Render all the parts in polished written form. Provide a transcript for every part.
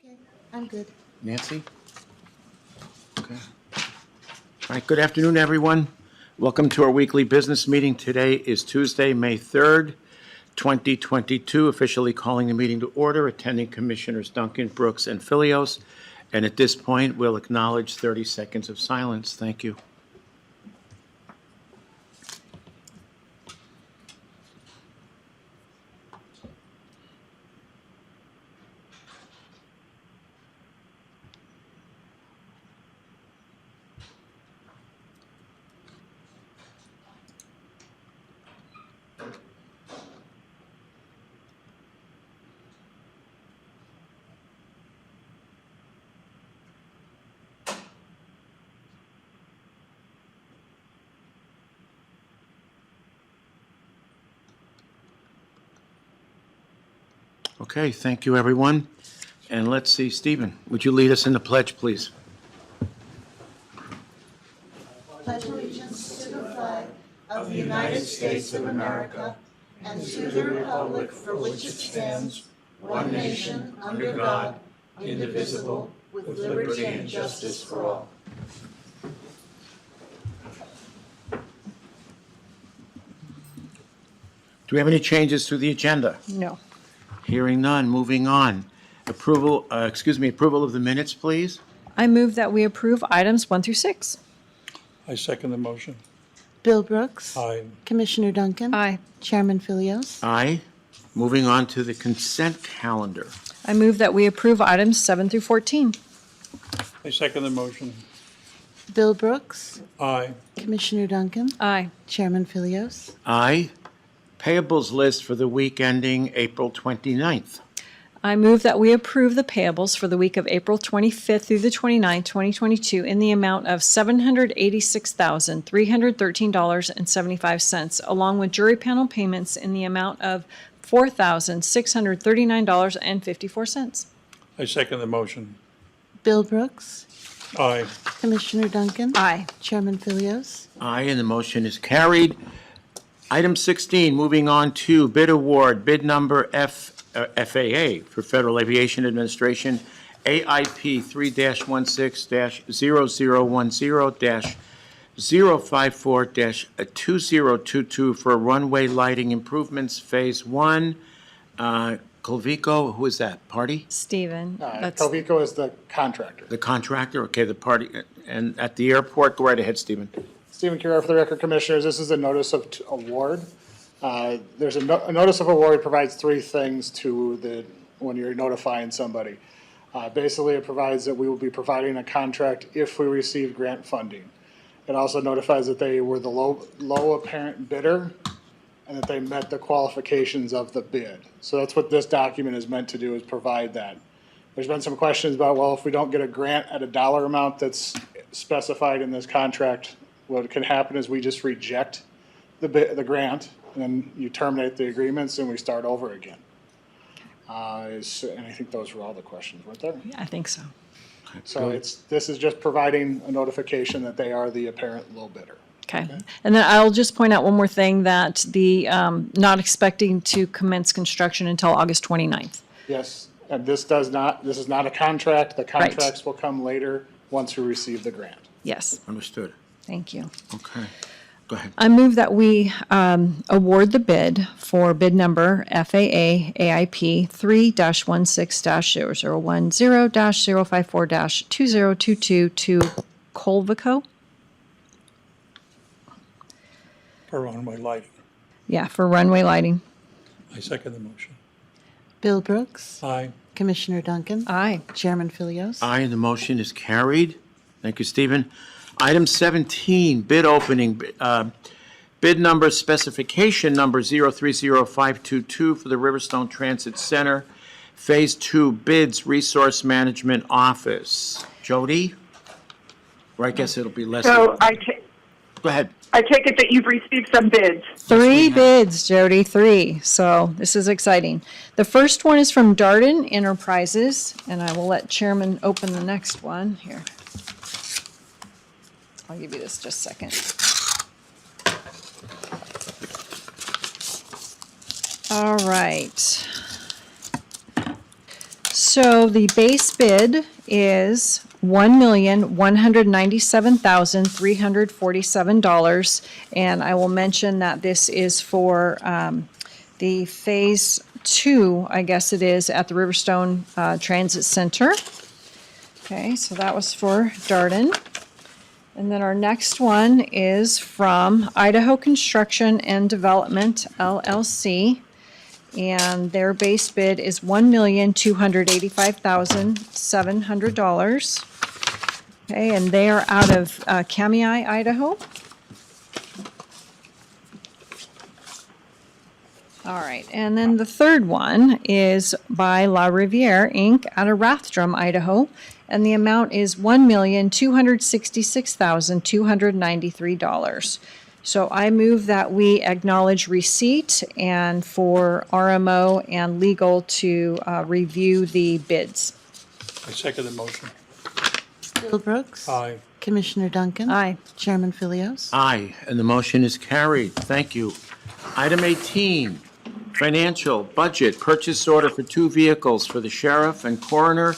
Okay, I'm good. Nancy? Okay. All right, good afternoon, everyone. Welcome to our weekly business meeting. Today is Tuesday, May 3rd, 2022, officially calling the meeting to order, attending Commissioners Duncan, Brooks, and Filios. And at this point, we'll acknowledge 30 seconds of silence. Thank you. Okay, thank you, everyone. And let's see, Stephen, would you lead us in the pledge, please? Pledge allegiance to the flag of the United States of America and to the republic for which it stands, one nation, under God, indivisible, with liberty and justice for all. Do we have any changes to the agenda? No. Hearing none, moving on. Approval of the minutes, please. I move that we approve items 1 through 6. I second the motion. Bill Brooks. Aye. Commissioner Duncan. Aye. Chairman Filios. Aye. Moving on to the consent calendar. I move that we approve items 7 through 14. I second the motion. Bill Brooks. Aye. Commissioner Duncan. Aye. Chairman Filios. Aye. Payables list for the week ending April 29th. I move that we approve the payables for the week of April 25th through the 29th, 2022, in the amount of $786,313.75, along with jury panel payments in the amount of $4,639.54. I second the motion. Bill Brooks. Aye. Commissioner Duncan. Aye. Chairman Filios. Aye, and the motion is carried. Item 16, moving on to bid award, bid number FAA for Federal Aviation Administration, AIP 3-16-001-054-2022 for runway lighting improvements, Phase 1. Colvico, who is that? Party? Stephen. That's Calvico is the contractor. The contractor? Okay, the party. And at the airport, go right ahead, Stephen. Stephen Kira for the record, Commissioners. This is a notice of award. There's a notice of award provides three things when you're notifying somebody. Basically, it provides that we will be providing a contract if we receive grant funding. It also notifies that they were the low apparent bidder and that they met the qualifications of the bid. So that's what this document is meant to do, is provide that. There's been some questions about, well, if we don't get a grant at a dollar amount that's specified in this contract, what can happen is we just reject the grant, and then you terminate the agreements, and we start over again. And I think those were all the questions, weren't there? I think so. So this is just providing a notification that they are the apparent low bidder. Okay. And then I'll just point out one more thing, that the not expecting to commence construction until August 29th. Yes, and this is not a contract. The contracts will come later once we receive the grant. Yes. Understood. Thank you. Okay. Go ahead. I move that we award the bid for bid number FAA AIP 3-16-001-054-2022 to Colvico. For runway lighting. Yeah, for runway lighting. I second the motion. Bill Brooks. Aye. Commissioner Duncan. Aye. Chairman Filios. Aye, and the motion is carried. Thank you, Stephen. Item 17, bid opening, bid number specification number 030522 for the Riverstone Transit Center, Phase 2 bids, Resource Management Office. Jody? Or I guess it'll be Leslie. So Go ahead. I take it that you've received some bids. 3 bids, Jody, 3. So this is exciting. The first one is from Darden Enterprises, and I will let Chairman open the next one. Here. I'll give you this just a second. All right. So the base bid is $1,197,347. And I will mention that this is for the Phase 2, I guess it is, at the Riverstone Transit Center. Okay, so that was for Darden. And then our next one is from Idaho Construction and Development LLC. And their base bid is $1,285,700. Okay, and they are out of Kamiah, Idaho. All right, and then the third one is by La Riviere Inc. out of Rathdrum, Idaho, and the amount is $1,266,293. So I move that we acknowledge receipt and for RMO and legal to review the bids. I second the motion. Bill Brooks. Aye. Commissioner Duncan. Aye. Chairman Philios. Aye, and the motion is carried. Thank you. Item 18, financial budget purchase order for 2 vehicles for the sheriff and coroner.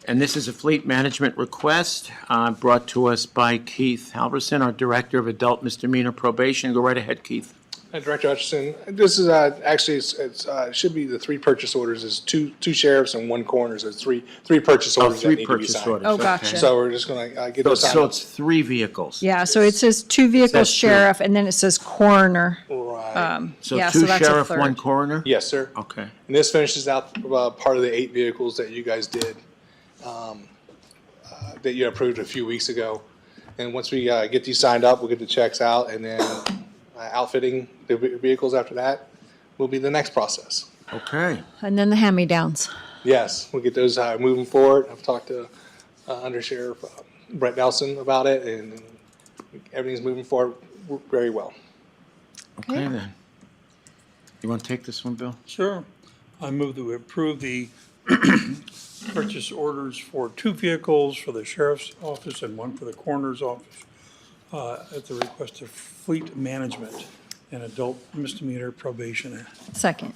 And this is a fleet management request brought to us by Keith Halverson, our Director of Adult Misdemeanor Probation. Go right ahead, Keith. Director Hutchison, this is actually, it should be the 3 purchase orders, is two sheriffs and 1 coroner, so it's three purchase orders that 3 need to be purchase signed. orders. Oh, okay. gotcha. So we're just gonna get So those signed. so it's 3 vehicles. Yeah, so it says 2 vehicles Says two. sheriff, and then it says coroner. Right. So Yeah, 2 so that's a sheriff, third. 1 coroner? Yes, sir. Okay. And this finishes out part of the 8 vehicles that you guys did, that you approved a few weeks ago. And once we get these signed up, we'll get the checks out, and then outfitting the vehicles after that will be the next process. Okay. And then the hand-me-downs. Yes, we'll get those moving forward. I've talked to Under Sheriff Brett Nelson about it, and everything's moving forward very well. Okay, then. You want to take this one, Bill? Sure. I move that we approve the purchase orders for 2 vehicles for the sheriff's office and 1 for the coroner's office at the request of Fleet Management and Adult Misdemeanor Probation. Second.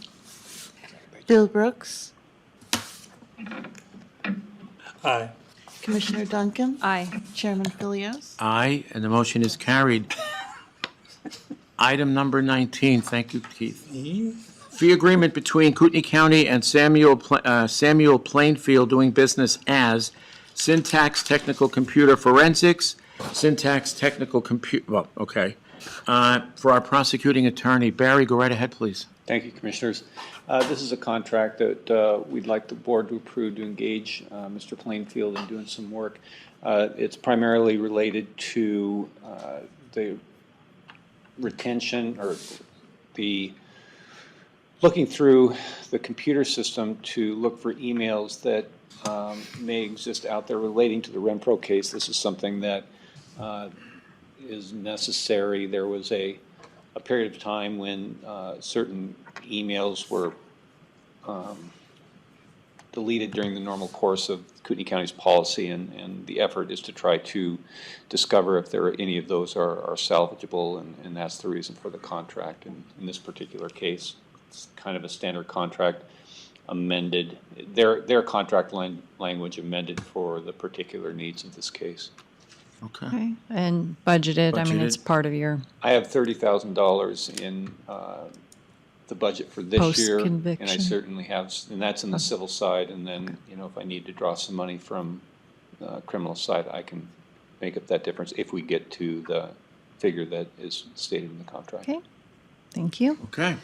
Bill Brooks. Aye. Commissioner Duncan. Aye. Chairman Philios. Aye, and the motion is carried. Item number 19, thank you, Keith. Fee agreement between Kootenai County and Samuel Plainfield doing business as Syntax Technical Computer Forensics, Syntax Technical for our prosecuting attorney. Barry, go right ahead, please. Thank you, Commissioners. This is a contract that we'd like the board to approve to engage Mr. Plainfield in doing some work. It's primarily related to the retention or the looking through the computer system to look for emails that may exist out there relating to the Renpro case. This is something that is necessary. There was a period of time when certain emails were deleted during the normal course of Kootenai County's policy, and the effort is to try to discover if there are any of those are salvageable, and that's the reason for the contract. And in this particular case, it's kind of a standard contract amended, their contract language amended for the particular needs of this case. Okay. Okay, and budgeted, I mean, it's Budgeted. part of your, I have $30,000 in the budget for this year. And I Post-conviction. certainly have, and that's in the civil side, and then, if I need to draw some money from criminal side, I can make up that difference if we get to the figure that is stated in the contract. okay, thank you, Okay,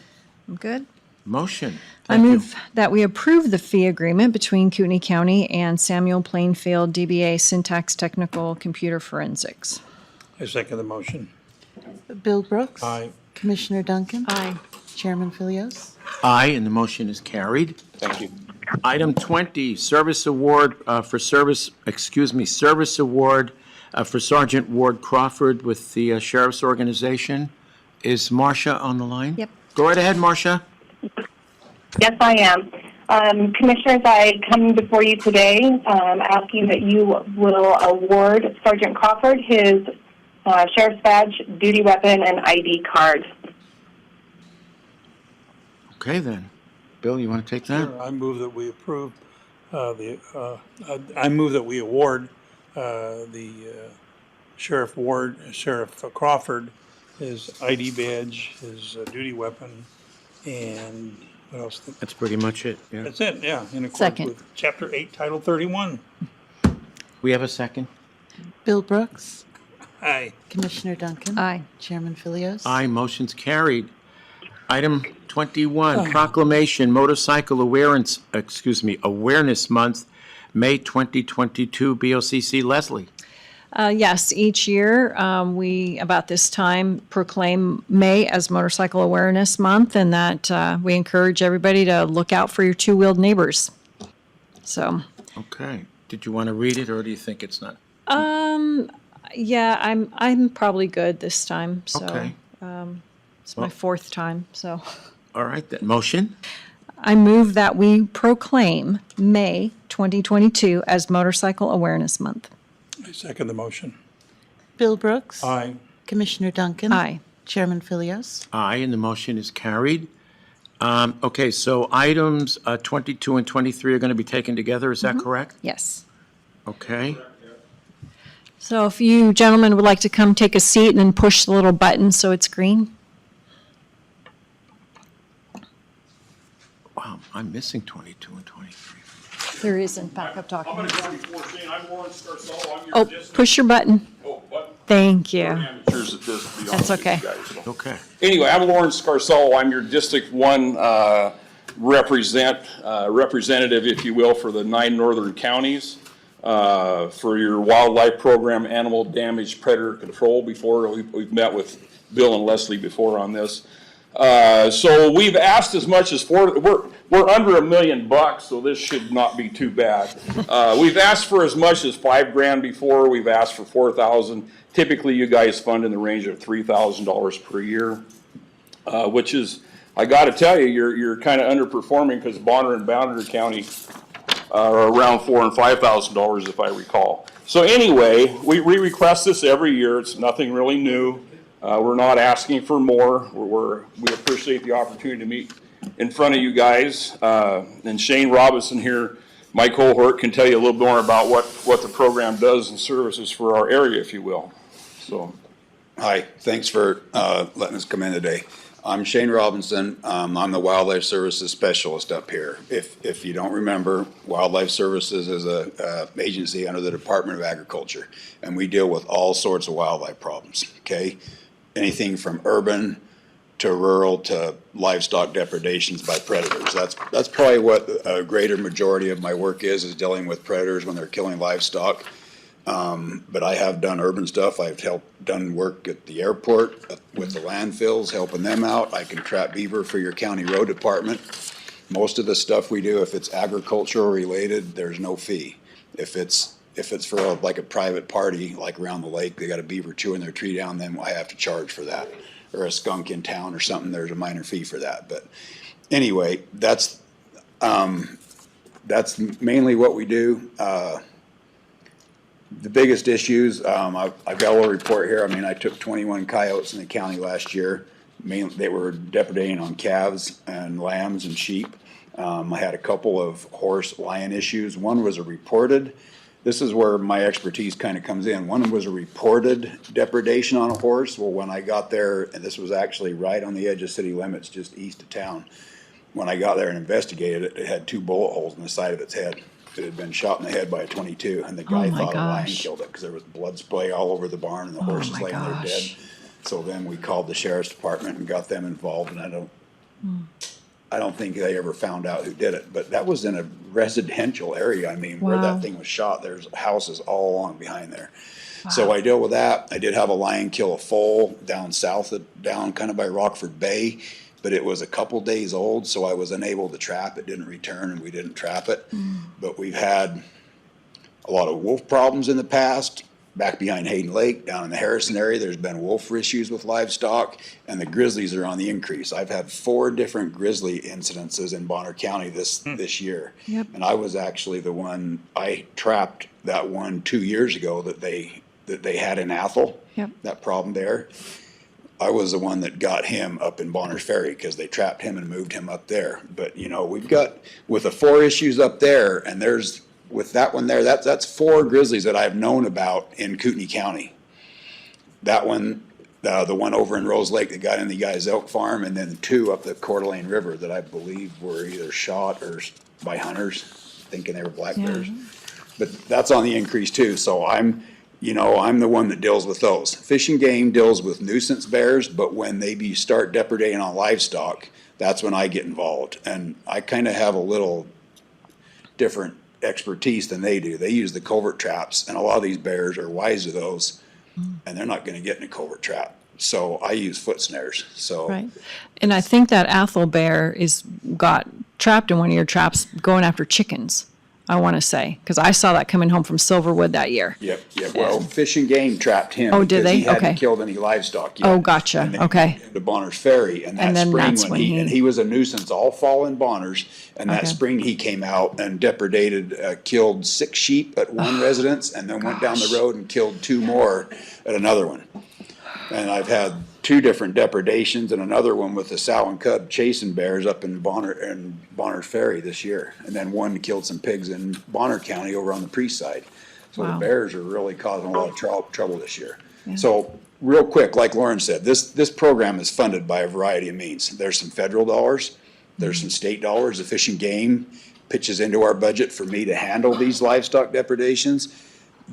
I'm good. motion. I Thank you. move that we approve the fee agreement between Kootenai County and Samuel Plainfield DBA Syntax Technical Computer Forensics. I second the motion. Bill Brooks. Aye. Commissioner Duncan. Aye. Chairman Philios. Aye, and the motion is carried. Thank you. Item 20, service award service award for Sergeant Ward Crawford with the Sheriff's Organization. Is Marcia on the line? Yep. Go right ahead, Marcia. Yes, I am. Commissioners, I come before you today asking that you will award Sergeant Crawford his sheriff's badge, duty weapon, and ID card. Okay, then. Bill, you want to take that? Sure. I move that we approve I move that we award the Sheriff Crawford his ID badge, his duty weapon, and what else? That's pretty much it, yeah. That's it, yeah, in accordance Second. with Chapter 8, Title 31. We have a second? Bill Brooks, Aye. Commissioner Duncan. Aye. Chairman Philios. Aye, motion's carried. Item 21, proclamation Motorcycle Awareness Month, May 2022, BOCC. Leslie. Yes, each year, we, about this time, proclaim May as Motorcycle Awareness Month, and that we encourage everybody to look out for your two-wheeled neighbors. So, Okay. Did you want to read it, or do you think it's not? yeah, I'm probably good this time, so. Okay. It's my fourth time, so. All right, then. Motion? I move that we proclaim May 2022 as Motorcycle Awareness Month. I second the motion. Bill Brooks. Aye. Commissioner Duncan. Aye. Chairman Philios. Aye, and the motion is carried. Okay, so items 22 and 23 are going to be taken together, is that correct? Yes. Okay. So if you gentlemen would like to come take a seat and then push the little button so it's green. Wow, I'm missing 22 and 23. There is in backup I'm gonna document. go before Shane. I'm Lawrence Scarsello. I'm your Oh, district. push your button. Oh, what? Thank you. Amateurs at this, to be That's honest with okay. you guys, so. Okay. Anyway, I'm Lawrence Scarsello. I'm your District 1 representative, if you will, for the 9 northern counties for your wildlife program, animal damage predator control. Before, we've met with Bill and Leslie before on this. So we've asked as much as we're under $1 million, so this should not be too bad. We've asked for as much as $5,000 before. We've asked for $4,000. Typically, you guys fund in the range of $3,000 per year, which is, I got to tell you, you're kind of underperforming because Bonner and Boundary County are around $4,000 and $5,000, if I recall. So anyway, we request this every year. It's nothing really new. We're not asking for more. We appreciate the opportunity to meet in front of you guys. And Shane Robinson here, my cohort, can tell you a little more about what the program does and services for our area, if you will. So, Hi, thanks for letting us come in today. I'm Shane Robinson. I'm the Wildlife Services Specialist up here. If you don't remember, Wildlife Services is a agency under the Department of Agriculture, and we deal with all sorts of wildlife problems, okay? Anything from urban to rural to livestock depredations by predators. That's probably what a greater majority of my work is dealing with predators when they're killing livestock. But I have done urban stuff. I've done work at the airport with the landfills, helping them out. I can trap beaver for your county road department. Most of the stuff we do, if it's agricultural related, there's no fee. If it's for like a private party, like around the lake, they got a beaver chewing their tree down, then I have to charge for that. Or a skunk in town or something, there's a minor fee for that. But anyway, that's mainly what we do. The biggest issues, I've got a little report here. I mean, I took 21 coyotes in the county last year. Mainly, they were depredating on calves and lambs and sheep. I had a couple of horse-lion issues. One was a reported. This is where my expertise kind of comes in. One was a reported depredation on a horse. Well, when I got there, and this was actually right on the edge of city limits, just east of town. When I got there and investigated it, it had 2 bullet holes in the side of its head. It had been shot in the head by a .22, and the guy my thought a lion gosh. killed it because there was blood spray all over the barn, and the horse was my laying there dead. gosh. So then we called the sheriff's department and got them involved, and I don't think they ever found out who did it. But that was in a residential area. I mean, where Wow. that thing was shot, there's houses all along behind there. So I deal with that. I did have a lion kill a foal down south, down kind of by Rockford Bay, but it was a couple days old, so I was unable to trap. It didn't return, and we didn't trap it. But we've had a lot of wolf problems in the past. Back behind Hayden Lake, down in the Harrison area, there's been wolf issues with livestock, and the grizzlies are on the increase. I've had 4 different grizzly incidences in Bonner County this year. Yep. And I was actually the one, I trapped that one 2 years ago that they had in Athol. Yep. That problem there. I was the one that got him up in Bonner's Ferry because they trapped him and moved him up there. But, you know, we've got, with the 4 issues up there, and there's, with that one there, that's 4 grizzlies that I've known about in Kootenai County. That one, the one over in Rose Lake that got in the guy's elk farm, and then 2 up the Coeur d'Alene River that I believe were either shot or by hunters, thinking they were black bears. But that's on the increase too, so I'm the one that deals with those. Fish and Game deals with nuisance bears, but when they start depredating on livestock, that's when I get involved. And I kind of have a little different expertise than they do. They use the covert traps, and a lot of these bears are wise to those, and they're not gonna get in a covert trap. So I use foot snares, so. Right. And I think that Athol bear got trapped in one of your traps going after chickens, I want to say, because I saw that coming home from Silverwood that year. Yep, well, Fish and Game trapped him. Oh, did they? Because he Okay. hadn't killed any livestock yet. Oh, gotcha. And then Okay. he came to Bonner's Ferry, and And that then spring that's when when he, he- and he was a nuisance all fall in Bonner's, and that Okay. spring he came out and depredated, killed 6 sheep at one residence, and then went down the road and killed 2 more at another one. And I've had 2 different depredations and another one with the sow and cub chasing bears up in Bonner's Ferry this year. And then one killed some pigs in Bonner County over on the Priest side. So the Wow. bears are really causing a lot of trouble this year. So real quick, like Lauren said, this program is funded by a variety of means. There's some federal dollars, there's some state dollars. The Fish and Game pitches into our budget for me to handle these livestock depredations.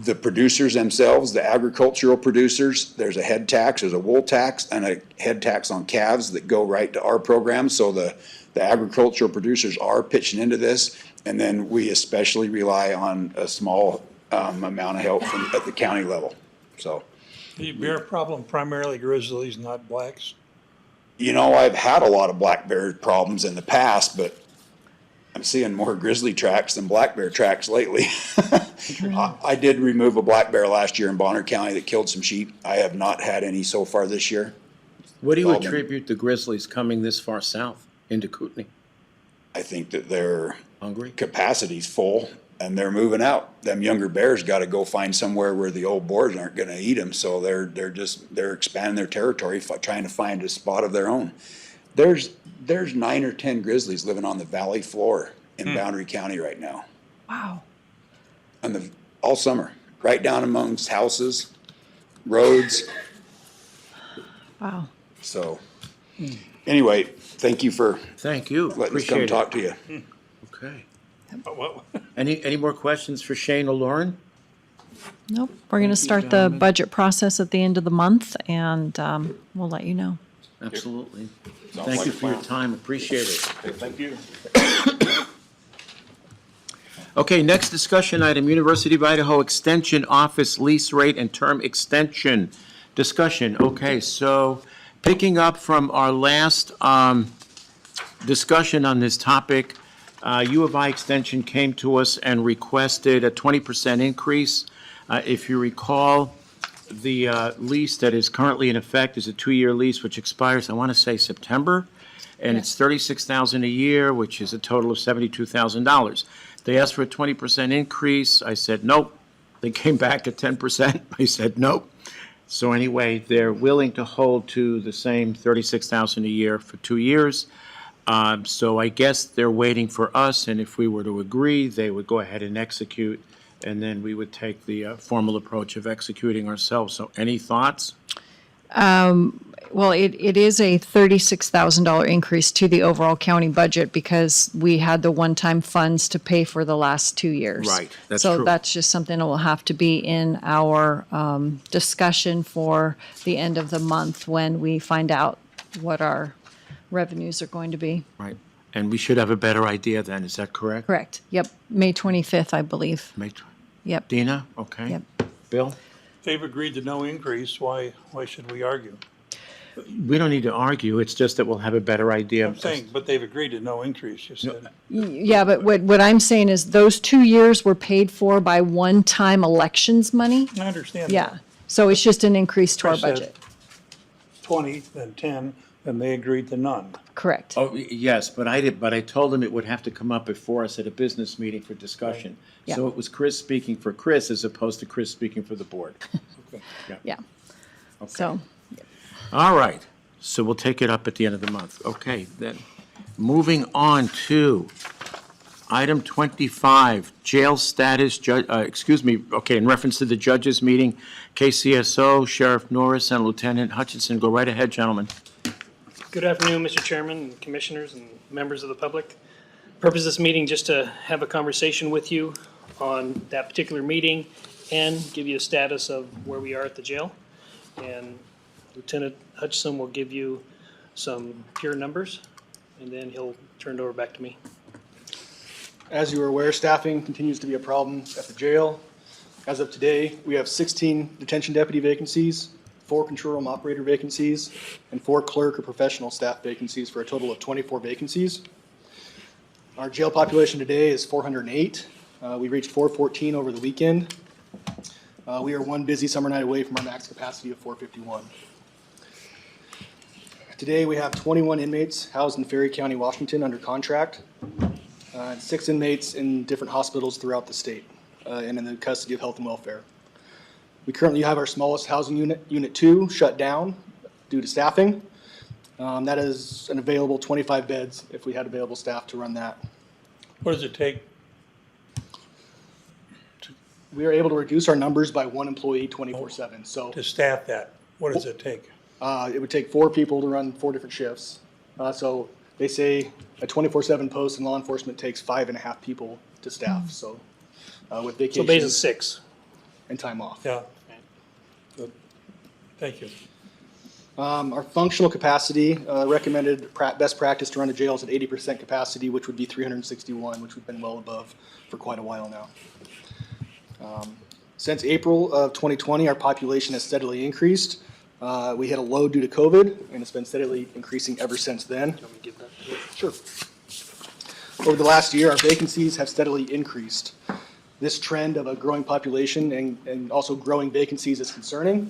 The producers themselves, the agricultural producers, there's a head tax, there's a wool tax, and a head tax on calves that go right to our program. So the agricultural producers are pitching into this, and then we especially rely on a small amount of help at the county level. So, The bear problem primarily grizzlies, not blacks. you know, I've had a lot of black bear problems in the past, but I'm seeing more grizzly tracks than black bear tracks lately. I did remove a black bear last year in Bonner County that killed some sheep. I have not had any so far this year. What do you Alden. attribute the grizzlies coming this far south into Kootenai? I think that their Hungry? capacity's full and they're moving out. Them younger bears gotta go find somewhere where the old boars aren't gonna eat them, so they're expanding their territory, trying to find a spot of their own. There's 9 or 10 grizzlies living on the valley floor in Boundary County right now. Wow. All summer, right down amongst houses, roads. Wow. So, anyway, thank you for Thank you. letting us come Appreciate talk it. to you. Okay. Well, Any more questions for Shane or Lauren? Nope. We're going to start the gentlemen. budget process at the end of the month, and we'll let you know. Absolutely. Sounds Thank like you a for your plan. time. Appreciate it. Okay, thank you. Okay, next discussion item, University of Idaho Extension Office lease rate and term extension. Discussion, okay, so picking up from our last discussion on this topic, U of I Extension came to us and requested a 20% increase. If you recall, the lease that is currently in effect is a 2-year lease which expires, I want to say, September, and it's $36,000 a year, which is a total of $72,000. They asked for a 20% increase. I said, nope. They came back at 10%. I said, nope. So anyway, they're willing to hold to the same $36,000 a year for 2 years. So I guess they're waiting for us, and if we were to agree, they would go ahead and execute, and then we would take the formal approach of executing ourselves. So any thoughts? Well, it is a $36,000 increase to the overall county budget because we had the one-time funds to pay for the last 2 years. Right, that's So true. that's just something that will have to be in our discussion for the end of the month when we find out what our revenues are going to be. Right. And we should have a better idea then, is that correct? Correct. Yep. May 25th, I believe. Yep. Dina, okay. Yep. Bill? they've agreed to no increase, why should we argue? We don't need to argue, it's just that we'll have a better idea. I'm saying, but they've agreed to no increase, you said. Yeah, but what I'm saying is those 2 years were paid for by one-time elections money. I understand. Yeah. So it's just an increase to our Chris said budget. 20, then 10, and they agreed to none. Correct. Oh, yes, but I told him it would have to come up before us at a business meeting for discussion. Yeah. So it was Chris speaking for Chris as opposed to Chris speaking for the board. Yeah. Okay. So, All right, so we'll take it up at the end of the month. Okay, then, moving on to item 25, jail status, in reference to the judges meeting, KCSO, Sheriff Norris and Lieutenant Hutchinson. Go right ahead, gentlemen. Good afternoon, Mr. Chairman, and commissioners, and members of the public. Purpose of this meeting, just to have a conversation with you on that particular meeting and give you a status of where we are at the jail. And Lieutenant Hutchinson will give you some pure numbers, and then he'll turn it over back to me. As you are aware, staffing continues to be a problem at the jail. As of today, we have 16 detention deputy vacancies, 4 control room operator vacancies, and 4 clerk or professional staff vacancies for a total of 24 vacancies. Our jail population today is 408. We reached 414 over the weekend. We are one busy summer night away from our max capacity of 451. Today, we have 21 inmates housed in Ferry County, Washington under contract, and 6 inmates in different hospitals throughout the state and in the custody of health and welfare. We currently have our smallest housing unit, Unit 2, shut down due to staffing. That is an available 25 beds if we had available staff to run that. What does it take? We are able to reduce our numbers by 1 employee 24/7. So To staff that, what does it take? it would take 4 people to run 4 different shifts. So they say a 24/7 post in law enforcement takes 5.5 people to staff. So with So vacation basically 6. and time off. Yeah. Good. Thank you. Our functional capacity, recommended best practice to run a jail is at 80% capacity, which would be 361, which we've been well above for quite a while now. Since April of 2020, our population has steadily increased. We hit a low due to COVID, and it's been steadily increasing ever since then. Want me to give that to you? Sure. Over the last year, our vacancies have steadily increased. This trend of a growing population and also growing vacancies is concerning.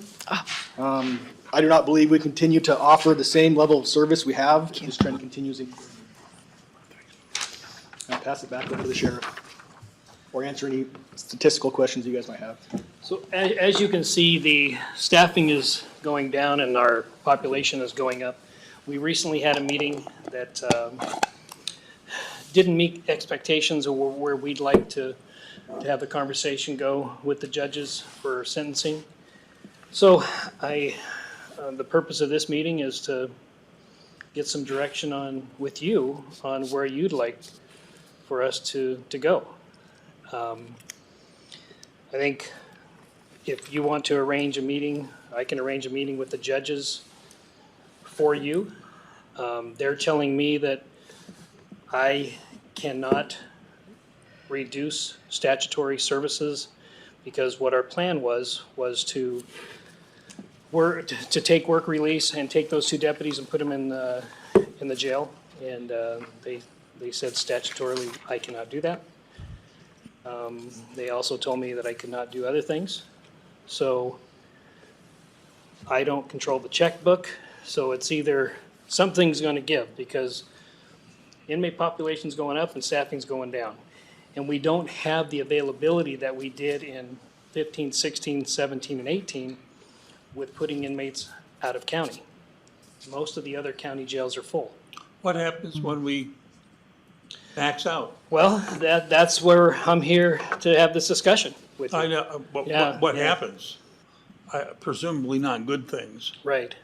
I do not believe we continue to offer the same level of service we have. This trend continues. I'll pass it back over to the sheriff or answer any statistical questions you guys might have. So as you can see, the staffing is going down and our population is going up. We recently had a meeting that didn't meet expectations or where we'd like to have the conversation go with the judges for sentencing. So the purpose of this meeting is to get some direction with you on where you'd like for us to go. I think if you want to arrange a meeting, I can arrange a meeting with the judges for you. They're telling me that I cannot reduce statutory services because what our plan was to take work release and take those 2 deputies and put them in the jail. And they said statutorily I cannot do that. They also told me that I could not do other things. So I don't control the checkbook, so it's either something's going to give because inmate population's going up and staffing's going down. And we don't have the availability that we did in 15, 16, 17, and 18 with putting inmates out of county. Most of the other county jails are full. What happens when we max out? Well, that's where I'm here to have this discussion with you. I know, but Yeah, what yeah. happens? Presumably not good things. Right.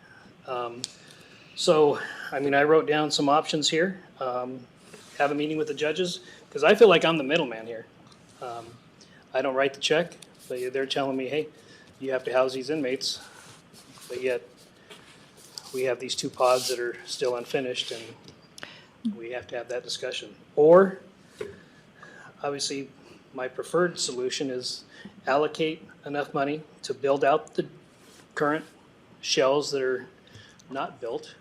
So, I mean, I wrote down some options here. Have a meeting with the judges, because I feel like I'm the middleman here. I don't write the check, but they're telling me, hey, you have to house these inmates, but yet we have these 2 pods that are still unfinished, and we have to have that discussion. Or, obviously, my preferred solution is allocate enough money to build out the current shells that are not built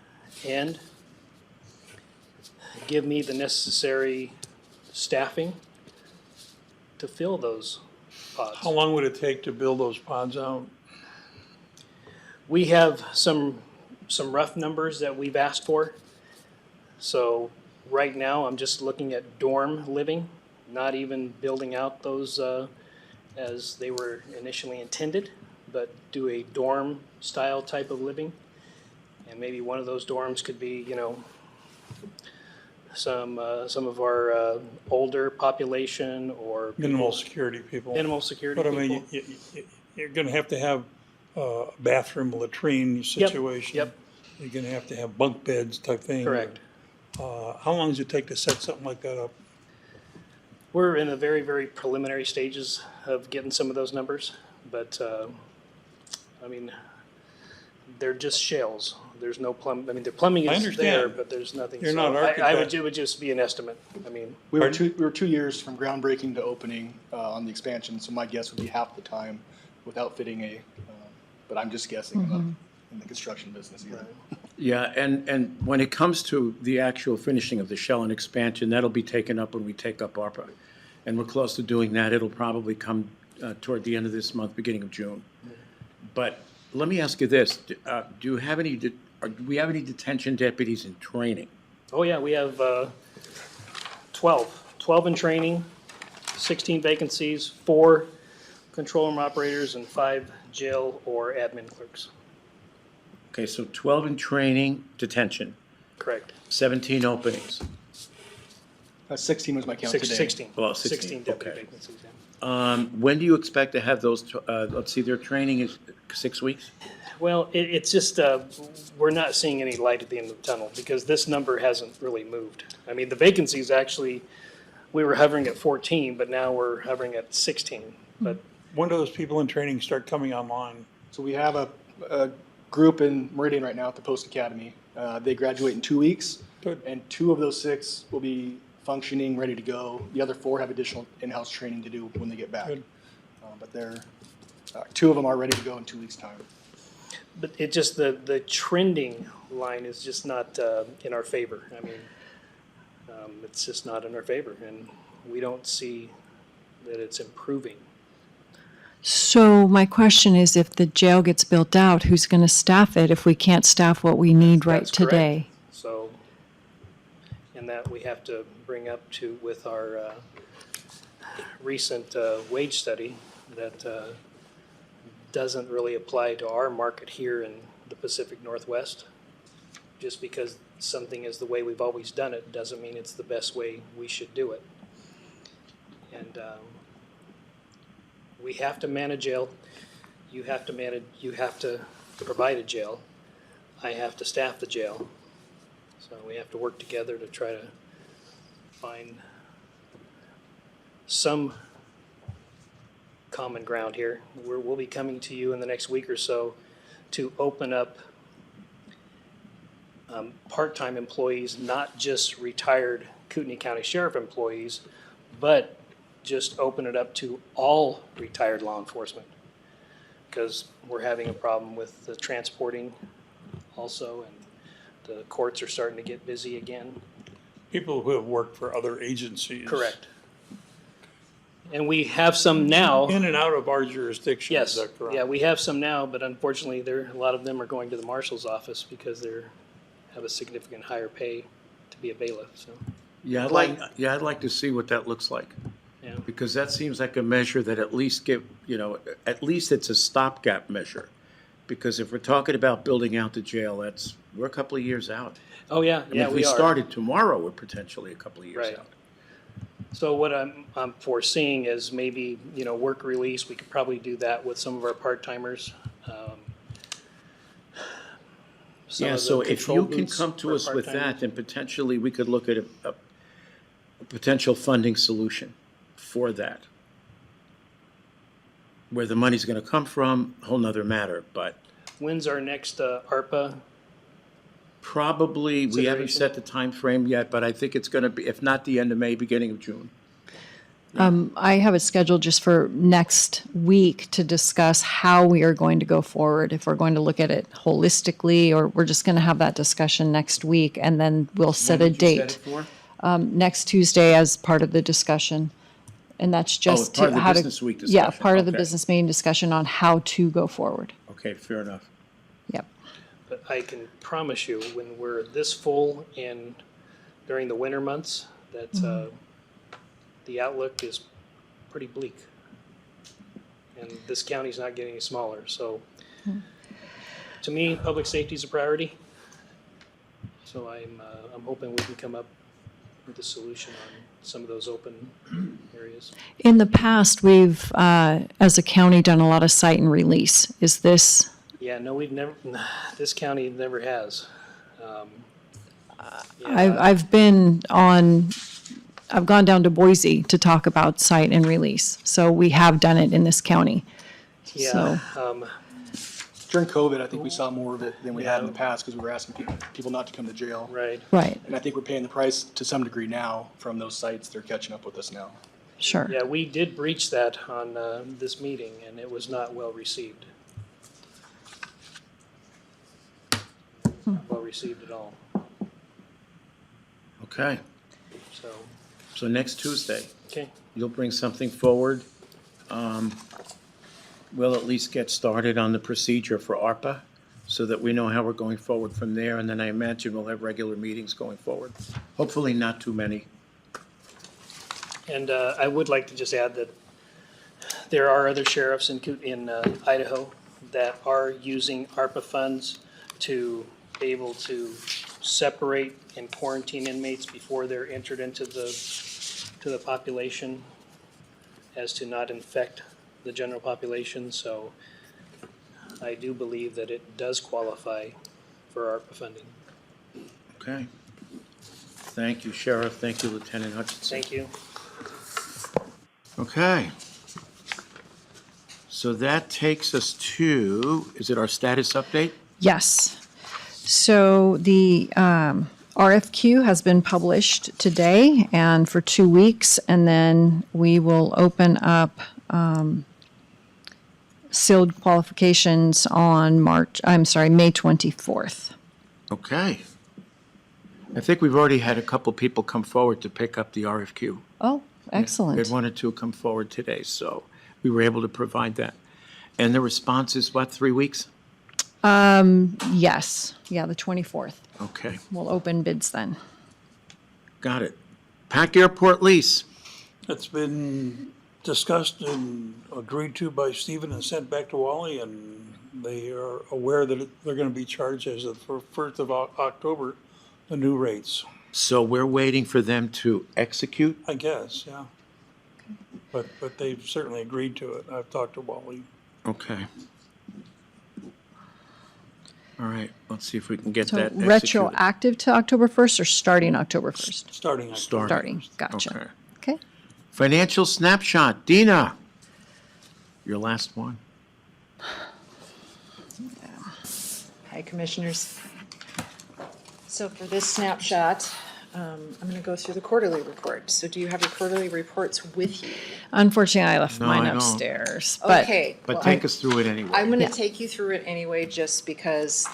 and give me the necessary staffing to fill those pods. How long would it take to build those pods out? We have some rough numbers that we've asked for. So right now, I'm just looking at dorm living, not even building out those as they were initially intended, but do a dorm style type of living. And maybe one of those dorms could be, you know, some of our older population or Minimal security people. minimal security But I people. mean, you're gonna have to have a bathroom, latrine situation. Yep. You're gonna have to have bunk beds type thing. Correct. How long does it take to set something like that up? We're in the very, very preliminary stages of getting some of those numbers, but, I mean, they're just shells. There's no I mean, the plumbing I is understand. there, but there's nothing. You're so not it would just be an estimate. I mean, We were 2 years from groundbreaking to opening on the expansion, so my guess would be half the time without fitting but I'm just guessing. I'm not in the construction business either. Yeah, and when it comes to the actual finishing of the shell and expansion, that'll be taken up when we take up ARPA. And we're close to doing that. It'll probably come toward the end of this month, beginning of June. But let me ask you this, do we have any detention deputies in training? oh yeah, we have 12 in training, 16 vacancies, 4 control room operators, and 5 jail or admin clerks. Okay, so 12 in training, detention, Correct. 17 openings. 16 was my count today. 16. Well, 16, 16 deputy okay. vacancies, yeah. When do you expect to have those, let's see, their training is 6 weeks? Well, it's just, we're not seeing any light at the end of the tunnel because this number hasn't really moved. I mean, the vacancies actually, we were hovering at 14, but now we're hovering at 16. But When do those people in training start coming online? So we have a group in Meridian right now at the Post Academy. They graduate in 2 weeks. Good. And 2 of those 6 will be functioning, ready to go. The other 4 have additional in-house training to do when they get back. Good. But 2 of them are ready to go in 2 weeks' time. But it just, the trending line is just not in our favor. I mean, it's just not in our favor, and we don't see that it's improving. So my question is, if the jail gets built out, who's going to staff it if we can't staff what we need right That's correct. today? So, and that we have to bring up to with our recent wage study that doesn't really apply to our market here in the Pacific Northwest. Just because something is the way we've always done it doesn't mean it's the best way we should do it. And we have to man a jail. You have to provide a jail. I have to staff the jail. So we have to work together to try to find some common ground here. We'll be coming to you in the next week or so to open up part-time employees, not just retired Kootenai County Sheriff employees, but just open it up to all retired law enforcement. Because we're having a problem with the transporting also, and the courts are starting to get busy again. People who have worked for other agencies. Correct. And we have some now. In and out of our jurisdiction, is Yes, that correct? yeah, we have some now, but unfortunately, a lot of them are going to the marshal's office because have a significant higher pay to be a bailiff, so, Yeah, I'd like to see what that looks like. yeah. Because that seems like a measure that at least at least it's a stopgap measure. Because if we're talking about building out the jail, we're a couple of years out. Oh, yeah, I mean, yeah, if we we are. started tomorrow, we're potentially a couple of years Right. out. So what I'm foreseeing is maybe, work release, we could probably do that with some of our part-timers. Some Yeah, of the so if control you can booths come to for us with part-timers. that, then potentially we could look at a potential funding solution for that. Where the money's gonna come from, whole nother matter, but When's our next ARPA? probably, we haven't Consideration? set the time frame yet, but I think it's gonna be, if not the end of May, beginning of June. I have it scheduled just for next week to discuss how we are going to go forward, if we're going to look at it holistically, or we're just going to have that discussion next week, and then we'll set a When did you set date. it for? Next Tuesday as part of the discussion. And that's just part of to the how to. business week Yeah, discussion. part of the Okay. business meeting discussion on how to go forward. Okay, fair enough. Yep. But I can promise you, when we're this full during the winter months, that the outlook is pretty bleak. And this county's not getting any smaller, so to me, public safety is a priority. So I'm hoping we can come up with a solution on some of those open areas. In the past, we've, as a county, done a lot of site and release. Is this, Yeah, no, this county never has. I've gone down to Boise to talk about site and release. So we have done it in this county. Yeah, During COVID, I think we saw more of it than we had in the past because we were asking people not to come to jail. right. Right, And I think we're paying the price to some degree now from those sites. They're catching up with us now. sure. Yeah, we did breach that on this meeting, and it was not well received. Not well received at all, Okay, so, so next Tuesday, okay. you'll bring something forward. We'll at least get started on the procedure for ARPA so that we know how we're going forward from there. And then I imagine we'll have regular meetings going forward. Hopefully not too many. And I would like to just add that there are other sheriffs in Idaho that are using ARPA funds to be able to separate and quarantine inmates before they're entered into the population, as to not infect the general population. So I do believe that it does qualify for ARPA funding. Okay. Thank you, Sheriff. Thank you, Lieutenant Hutchinson. Thank you. Okay. So that takes us to, is it our status update? Yes. So the RFQ has been published today and for 2 weeks, and then we will open up sealed qualifications on May 24th. Okay. I think we've already had a couple people come forward to pick up the RFQ. Oh, We excellent. had 1 or 2 come forward today, so we were able to provide that. And the response is what, 3 weeks? Yes, yeah, the 24th. Okay, We'll open bids then. got it. Pack Airport lease. It's been discussed and agreed to by Stephen and sent back to Wally, and they are aware that they're gonna be charged as of 1st of October, the new rates, So we're waiting for them to execute? I guess, yeah. But they've certainly agreed to it. I've talked to Wally. Okay. All right, let's see if we can get So that executed. retroactive to October 1st or starting October 1st? Starting October. Starting, gotcha. Okay. Okay. Financial snapshot, Dina. Your last one. Hi, Commissioners. So for this snapshot, I'm going to go through the quarterly report. So do you have your quarterly reports with you? Unfortunately, I left No, mine I don't. upstairs, but Okay. But well, take us through it anyway. I'm going Yeah. to take you through it anyway, just because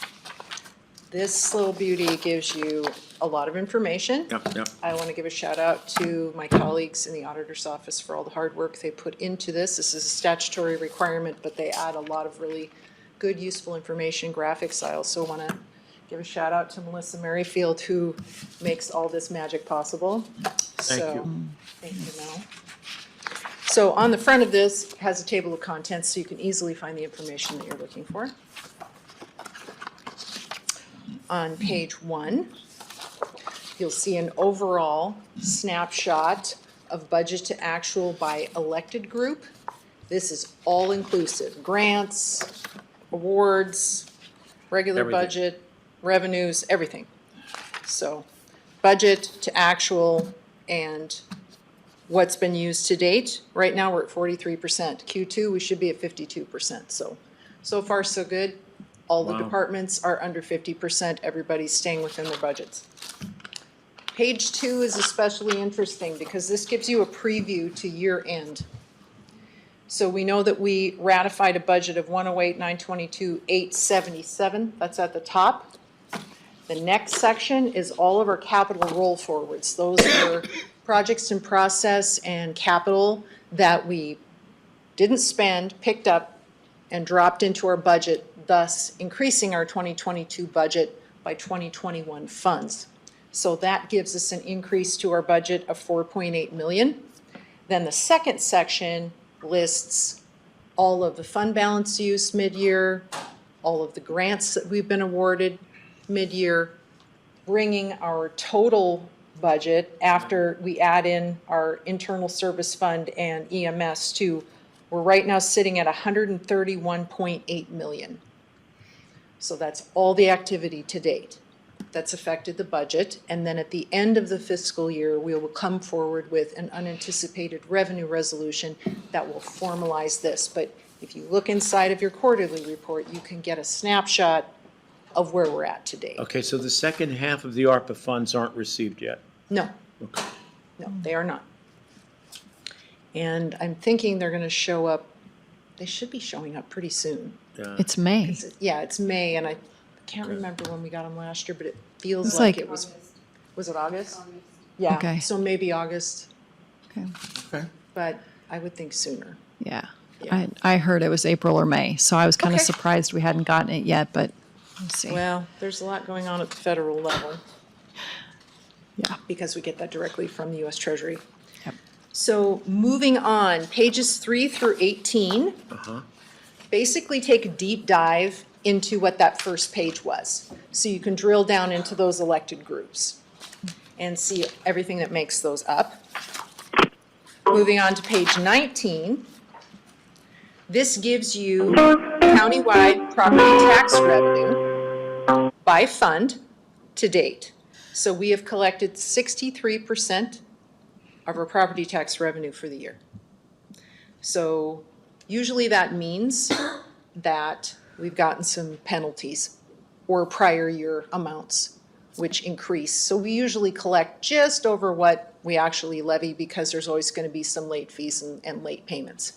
this little beauty gives you a lot of information. Yep. I want to give a shout out to my colleagues in the auditor's office for all the hard work they put into this. This is a statutory requirement, but they add a lot of really good, useful information, graphics. I also want to give a shout out to Melissa Merrifield, who makes all this magic possible. Thank you. Thank you, Mel. So on the front of this has a table of contents, so you can easily find the information that you're looking for. On page 1, you'll see an overall snapshot of budget to actual by elected group. This is all inclusive, grants, awards, regular Everything. budget, revenues, everything. So budget to actual and what's been used to date. Right now, we're at 43%. Q2, we should be at 52%. So far, so good. All the Wow. departments are under 50%. Everybody's staying within their budgets. Page 2 is especially interesting because this gives you a preview to year end. So we know that we ratified a budget of 108,922,877. That's at the top. The next section is all of our capital roll forwards. Those are projects in process and capital that we didn't spend, picked up, and dropped into our budget, thus increasing our 2022 budget by 2021 funds. So that gives us an increase to our budget of 4.8 million. Then the second section lists all of the fund balance use mid-year, all of the grants that we've been awarded mid-year. bringing our total budget after we add in our internal service fund and EMS to, we're right now sitting at 131.8 million. So that's all the activity to date that's affected the budget. And then at the end of the fiscal year, we will come forward with an unanticipated revenue resolution that will formalize this. But if you look inside of your quarterly report, you can get a snapshot of where we're at to date. Okay, so the second half of the ARPA funds aren't received yet? No. No, they are not. And I'm thinking they're gonna show up, they should be showing up pretty soon. It's May. Yeah, it's May, and I can't remember when we got them last year, but it feels It's like like- it was it August? Yeah, Okay. so maybe August, Okay. Okay. but I would think sooner. Yeah. Yeah. I heard it was April or May, so I was kind of Okay. surprised we hadn't gotten it yet, but we'll see. Well, there's a lot going on at the federal level. Yeah. Because we get that directly from the US Treasury. Yep. So moving on, pages 3 through 18. Basically take a deep dive into what that first page was. So you can drill down into those elected groups and see everything that makes those up. Moving on to page 19. This gives you countywide property tax revenue by fund to date. So we have collected 63% of our property tax revenue for the year. So usually that means that we've gotten some penalties or prior year amounts, which increase. So we usually collect just over what we actually levy because there's always going to be some late fees and late payments.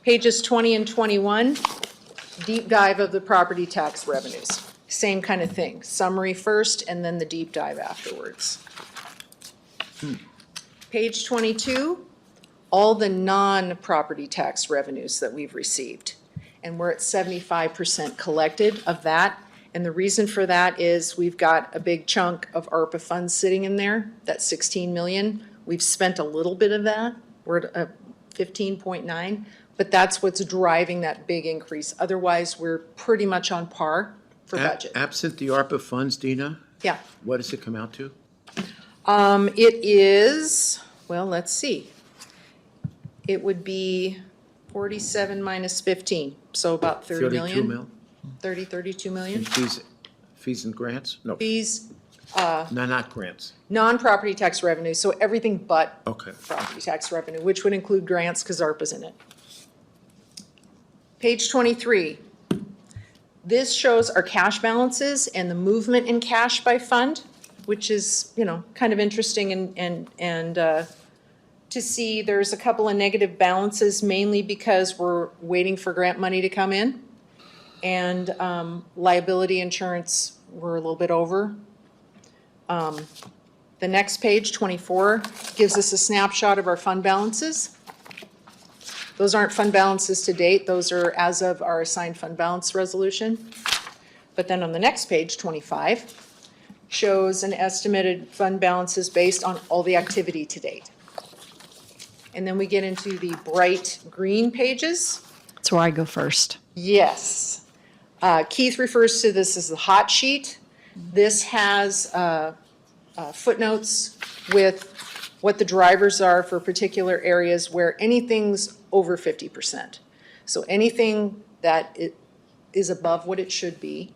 Pages 20 and 21, deep dive of the property tax revenues. Same kind of thing, summary first and then the deep dive afterwards. Page 22, all the non-property tax revenues that we've received. And we're at 75% collected of that. And the reason for that is we've got a big chunk of ARPA funds sitting in there, that's 16 million. We've spent a little bit of that, we're at 15.9, but that's what's driving that big increase. Otherwise, we're pretty much on par for budget. Absent the ARPA funds, Dina, Yeah, what does it come out to? it is, well, let's see. It would be 47 minus 15, so about 30 million. 32 mil? 30, 32 million. And fees and grants? No, Fees, no, not grants. non-property tax revenue, so everything but Okay. property tax revenue, which would include grants because ARPA's in it. Page 23. This shows our cash balances and the movement in cash by fund, which is, you know, kind of interesting and to see there's a couple of negative balances, mainly because we're waiting for grant money to come in. And liability insurance, we're a little bit over. The next page, 24, gives us a snapshot of our fund balances. Those aren't fund balances to date, those are as of our assigned fund balance resolution. But then on the next page, 25, shows an estimated fund balances based on all the activity to date. And then we get into the bright green pages. That's where I go first. Yes. Keith refers to this as the hot sheet. This has footnotes with what the drivers are for particular areas where anything's over 50%. So anything that is above what it should be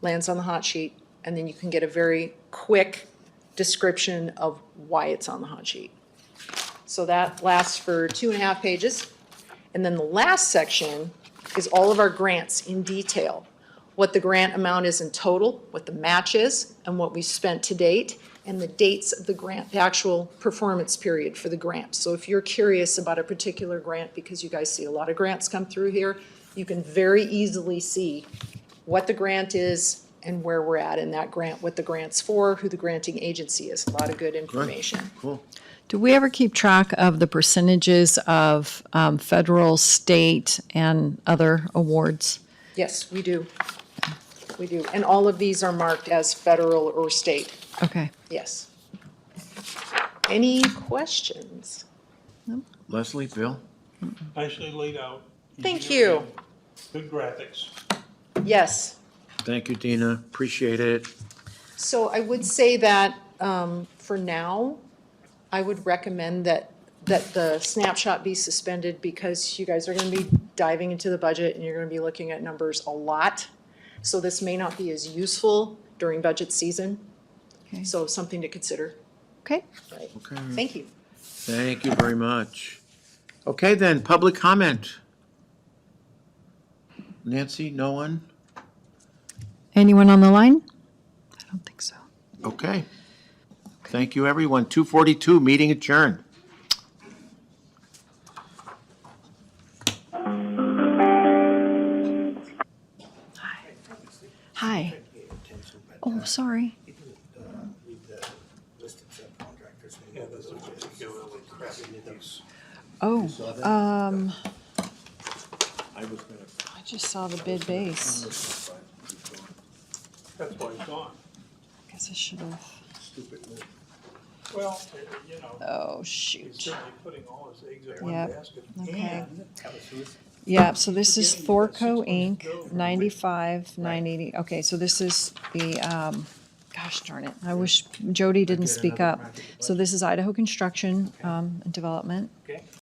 lands on the hot sheet, and then you can get a very quick description of why it's on the hot sheet. So that lasts for 2.5 pages. And then the last section is all of our grants in detail. What the grant amount is in total, what the match is, and what we spent to date, and the dates of the grant, the actual performance period for the grant. So if you're curious about a particular grant, because you guys see a lot of grants come through here, you can very easily see what the grant is and where we're at in that grant, what the grant's for, who the granting agency is. A lot of good information. Cool. Do we ever keep track of the percentages of federal, state, and other awards? Yes, we do. We do. And all of these are marked as federal or state. Okay. Yes. Any questions? Leslie, Bill? Nicely laid out. Thank Easy to you. read, good graphics. Yes. Thank you, Dina. Appreciate it. So I would say that, for now, I would recommend that the snapshot be suspended because you guys are gonna be diving into the budget and you're gonna be looking at numbers a lot. So this may not be as useful during budget season. Okay. So something to consider, Okay, right? Okay. Thank you. Thank you very much. Okay, then, public comment. Nancy, no one? anyone on the line? I don't think so. Okay. Thank you, everyone. 2:42, meeting adjourned. Hi. Oh, sorry. Oh, I just saw the bid base. That's why he's gone. Guess I should have, Well, you know, oh, he's shoot. certainly putting all his eggs in one Yep. basket. Okay. Yeah, so this is Thorco Inc., 95, 980. Okay, so this is the, gosh darn it, I wish Jody didn't speak up. So this is Idaho Construction and Development. Okay.